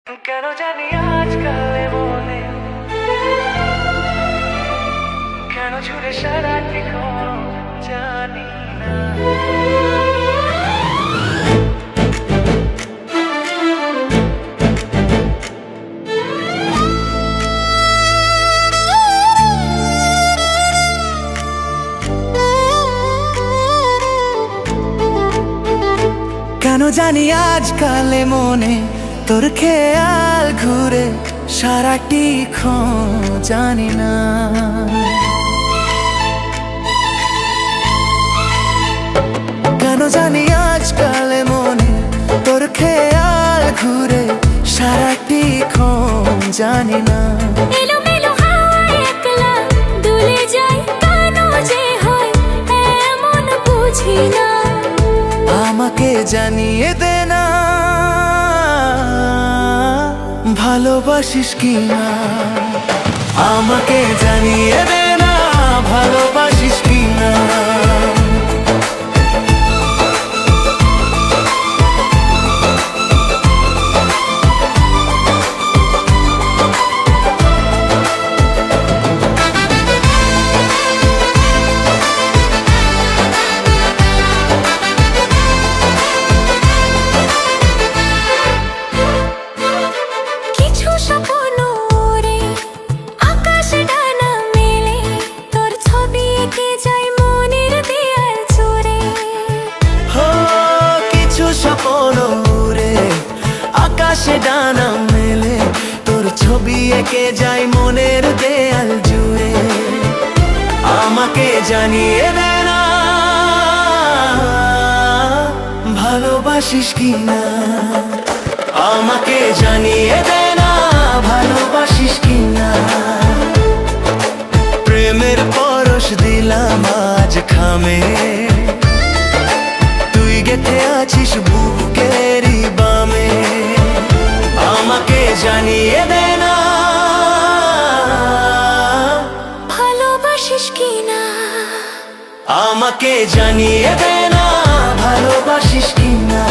কেন জানি আজকাল মনে কেন ছুড়ে সারাটি জানি না। কেন জানি আজকাল মনে তোর খেয়াল ঘুরে সারাটি জানি না। কেন জানি আজকাল মনে তোর খেয়াল ঘুরে সারাটি জানি না। এলোমেলো হাওয়ায় একলা দুলে যায়, কেন যে হয় এমন বুঝি না। আমাকে জানিয়ে দে না ভালোবাসিস কি না। আমাকে জানিয়ে দে না ভালোবাসিস কি না। কিছু স্বপ্ন ওড়ে আকাশে ডানা মেলে, তোর ছবি এঁকে যায় মনের দেয়াল জুড়ে। হো কিছু স্বপ্ন উড়ে আকাশে ডানা মেলে, তোর ছবি এঁকে যায় মনের দেয়াল জুড়ে। আমাকে জানিয়ে দে না ভালোবাসিস কি না। আমাকে জানিয়ে দে না ভালোবাসিস কি না। প্রেমের পরশ দিলাম আজ খামে, তুই গেথে আছিস বুকেরই বামে। আমাকে জানিয়ে দে না ভালোবাসিস কি না। আমাকে জানিয়ে দে না ভালোবাসিস কি না।